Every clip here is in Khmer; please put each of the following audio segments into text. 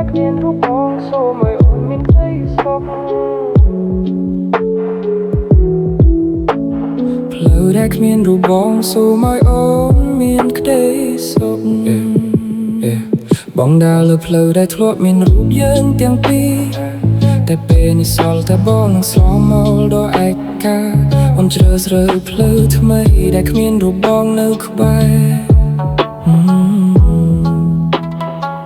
គ្មានរូបបងសូមឲ្យអូនមានក្តីសុខផ្លូវដែលគ្មានរូបបងសូមឲ្យអូនមានក្តីសុខបងដើរលើផ្លូវដែលធ្លាប់មានរូបយើងទាំងពីរតែពេលនេះសល់តែបងនឹងស្លមកដល់ឯកាអូនជ្រើសរើសផ្លូវថ្មីដែលគ្មានរូបបងនៅក្បែរ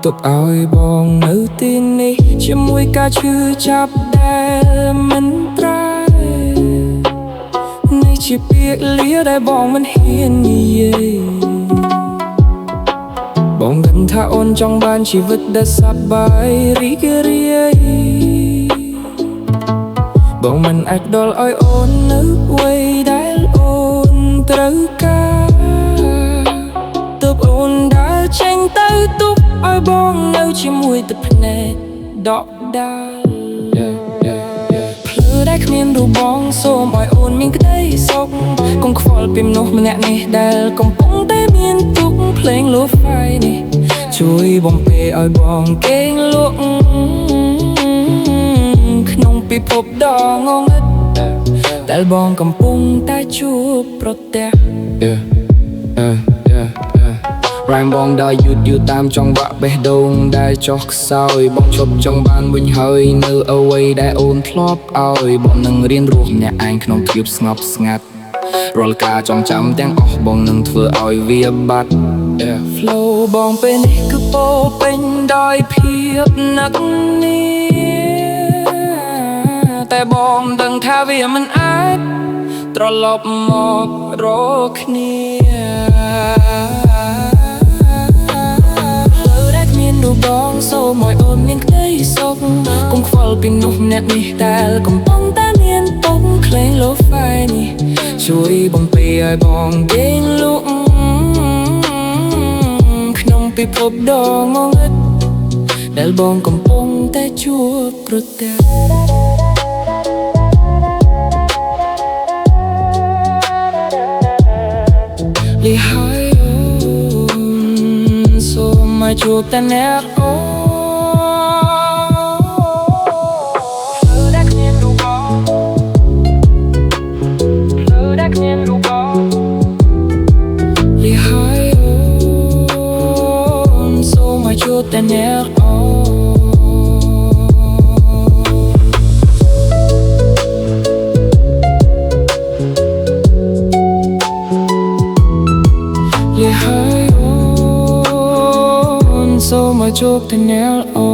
ទុកឲ្យបងនៅទីនេះជាមួយការឈឺចាប់ដែលមិនត្រាយនេះជាពាក្យលាដែលបងមិនហ៊ាននិយាយបងដឹងថាអូនចង់បានជីវិតដែលសប្បាយរីករាយបងមិនអាចដល់ឲ្យអូននៅអ្វីដែលអូនត្រូវការទើបអូនដើរចេញទៅទុកឲ្យបងនៅជាមួយទឹកភ្នែកដកដាលផ្លូវដែលគ្មានរូបបងសូមឲ្យអូនមានក្តីសុខកុំខ្វល់ពីមនុស្សម្នាក់នេះដែលកំពុងតែមានទុក្ខភ្លេង Lo-fi នេះជួយបំពេឲ្យបងគេងលក់ក្នុងពិភពដ៏ងងឹតដែលបងកំពុងតែជួបប្រទះរ៉ែមបងដើរយឺតតាមចង្វាក់បេះដូងដែលចុះខ្សោយបងឈប់ចង់បានវិញហើយនៅអ្វីដែលអូនធ្លាប់ឲ្យបងនឹងរៀនរស់ម្នាក់ឯងក្នុងភាពស្ងប់ស្ងាត់រាល់ការចងចាំទាំងអស់បងនឹងធ្វើឲ្យវាបាត់ Flow បងពេលនេះគឺពោពេញដោយភាពនឹកនាតែបងដឹងថាវាមិនអាចត្រឡប់មករកគ្នាផ្លូវដែលគ្មានរូបបងសូមឲ្យអូនមានក្តីសុខកុំខ្វល់ពីមនុស្សម្នាក់នេះដែលកំពុងតែមានទុក្ខភ្លេង Lo-fi នេះជួយបំពេឲ្យបងគេងលក់ក្នុងពិភពដ៏ងងឹតដែលបងកំពុងតែជួបប្រទះលីហើយអូនសូមមកជួបតែអ្នកអូជួបតែអ្នកអូលីហើយអូនសូមមកជួបតែអ្នកអូ